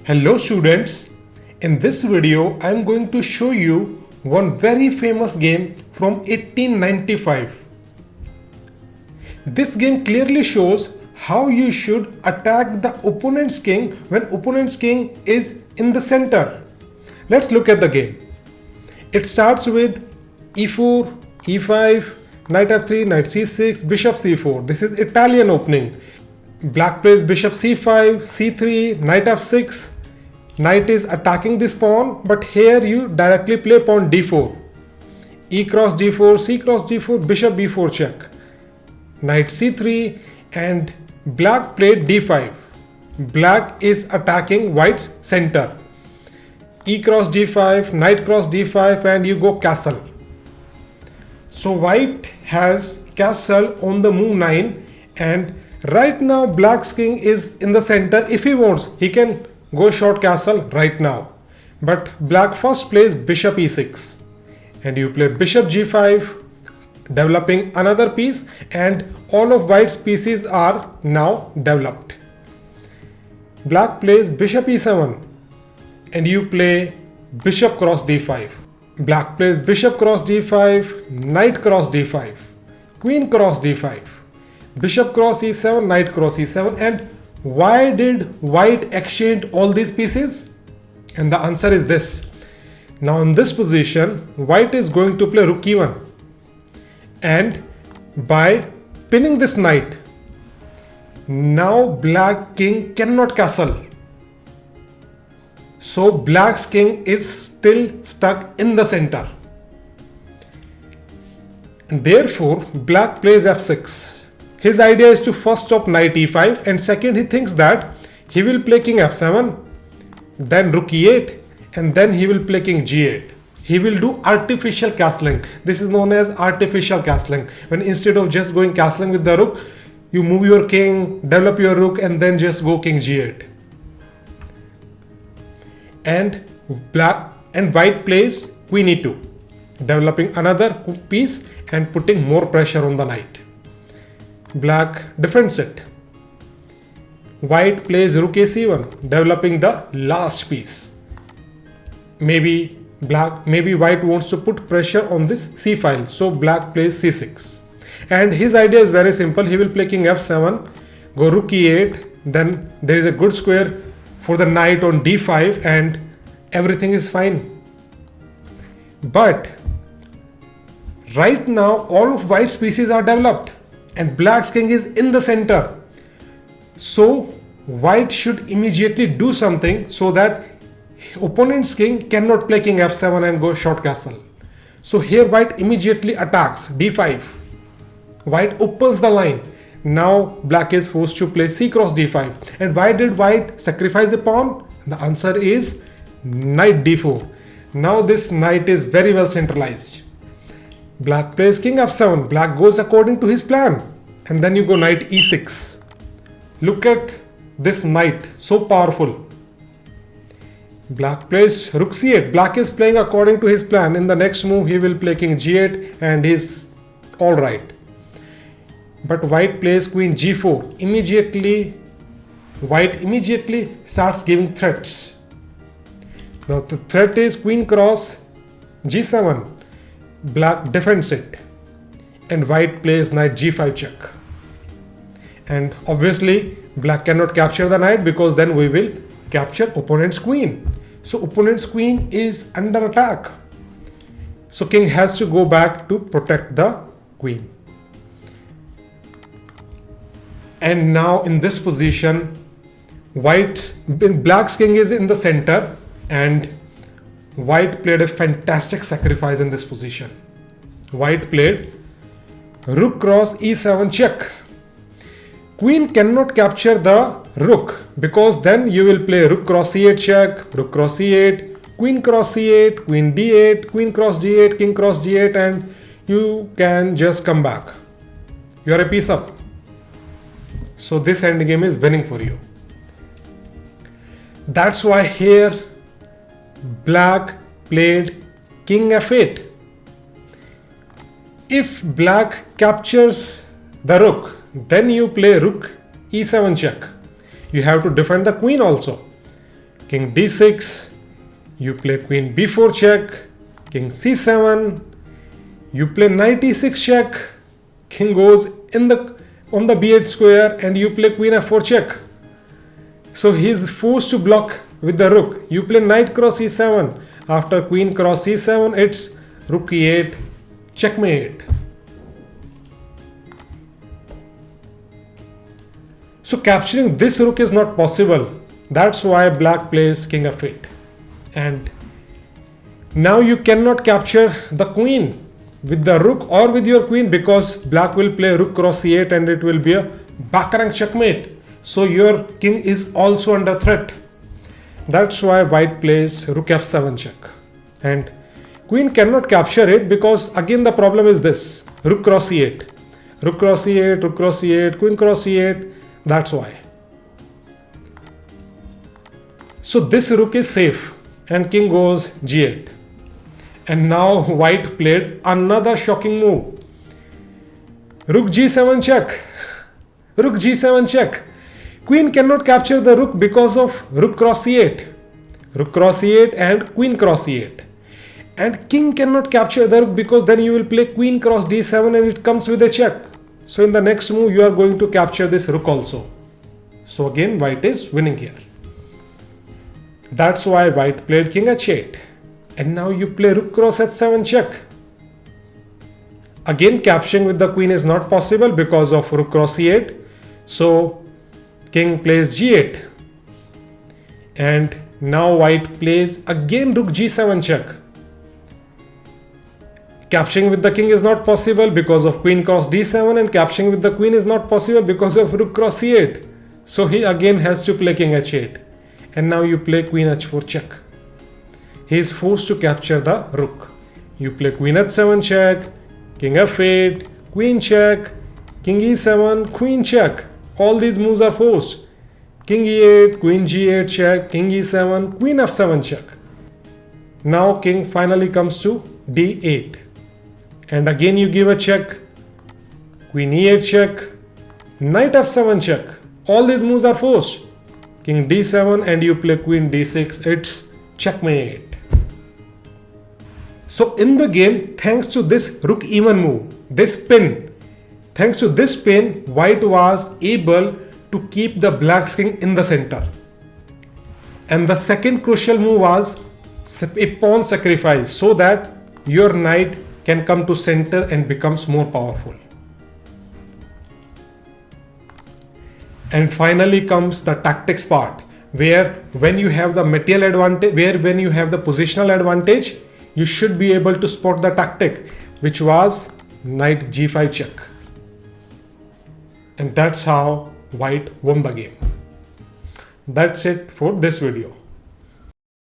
Hello students, in this video I am going to show you one very famous game from 1895. This game clearly shows how you should attack the opponent's king when opponent's king is in the center. Let's look at the game. It starts with e4, e5, knight f3, knight c6, bishop c4. This is Italian opening. Black plays bishop c5, c3, knight f6. Knight is attacking this pawn, but here you directly play pawn d4. E cross d4, c cross d4, bishop b4 check. Knight c3 and black played d5. Black is attacking white's center. E cross d5, knight cross d5 and you go castle. So white has castle on the move 9 and right now black's king is in the center. If he wants, he can go short castle right now. But black first plays bishop e6 and you play bishop g5, developing another piece, and all of white's pieces are now developed. Black plays bishop e7 and you play bishop cross d5. Black plays bishop cross d5, knight cross d5, queen cross d5, bishop cross e7, knight cross e7. And why did white exchange all these pieces? And the answer is this. Now in this position, white is going to play rook e1. And by pinning this knight, now black king cannot castle. So black's king is still stuck in the center. And therefore, black plays f6. His idea is to first stop knight e5 and second he thinks that he will play king f7, then rook e8 and then he will play king g8. He will do artificial castling. This is known as artificial castling. When instead of just going castling with the rook, you move your king, develop your rook and then just go king g8. And white plays queen e2, developing another piece and putting more pressure on the knight. Black defends it. White plays rook a7, developing the last piece. Maybe white wants to put pressure on this c file, so black plays c6. And his idea is very simple. He will play king f7, go rook e8, then there is a good square for the knight on d5 and everything is fine. But right now all of white's pieces are developed and black's king is in the center. So white should immediately do something so that opponent's king cannot play king f7 and go short castle. So here white immediately attacks d5. White opens the line. Now black is forced to play c cross d5. And why did white sacrifice a pawn? The answer is knight d4. Now this knight is very well centralized. Black plays king f7. Black goes according to his plan. And then you go knight e6. Look at this knight, so powerful. Black plays rook c8. Black is playing according to his plan. In the next move he will play king g8 and he's alright. But white plays queen g4. White immediately starts giving threats. Now the threat is queen cross g7. Black defends it. And white plays knight g5 check. And obviously black cannot capture the knight because then we will capture opponent's queen. So opponent's queen is under attack. So king has to go back to protect the queen. And now in this position, black's king is in the center and white played a fantastic sacrifice in this position. White played rook cross e7 check. Queen cannot capture the rook because then you will play rook cross c8 check, rook cross c8, queen cross c8, queen d8, queen cross d8, king cross g8 and you can just come back. You are a piece up. So this endgame is winning for you. That's why here black played king f8. If black captures the rook, then you play rook e7 check. You have to defend the queen also. king d6, you play queen b4 check, king c7, you play knight e6 check, king goes on the b8 square, and you play queen f4 check. So he is forced to block with the rook. You play knight cross e7. After queen cross e7, it's rook e8, checkmate. So capturing this rook is not possible. That's why black plays king f8. And now you cannot capture the queen with the rook or with your queen, because black will play rook cross e8 and it will be a back rank checkmate. So your king is also under threat. That's why white plays rook f7 check. And queen cannot capture it, because again the problem is this: rook cross e8. Rook cross e8, rook cross e8, queen cross e8. That's why. So this rook is safe and king goes g8. And now white played another shocking move. Rook g7 check. Rook g7 check. Queen cannot capture the rook because of rook cross e8. Rook cross e8 and queen cross e8. And king cannot capture the rook, because then you will play queen cross d7 and it comes with a check. So in the next move you are going to capture this rook also. So again white is winning here. That's why white played king h8. And now you play rook cross h7 check. Again capturing with the queen is not possible because of rook cross e8. So king plays g8. And now white plays again rook g7 check. Capturing with the king is not possible because of queen cross d7, and capturing with the queen is not possible because of rook cross e8. So he again has to play king h8. And now you play queen h4 check. He is forced to capture the rook. You play queen h7 check, king f8, queen check, king e7, queen check. All these moves are forced. King e8, queen g8 check, king e7, queen f7 check. Now king finally comes to d8. And again you give a check, queen e8 check, knight f7 check. All these moves are forced. King d7 and you play queen d6, it's checkmate. So in the game, thanks to this rook e1 move, this pin, thanks to this pin, white was able to keep the black's king in the center. And the second crucial move was a pawn sacrifice, so that your knight can come to center and becomes more powerful. And finally comes the tactics part, where when you have the material advantage, when you have the positional advantage, you should be able to spot the tactic, which was knight g5 check. And that's how white won the game. That's it for this video.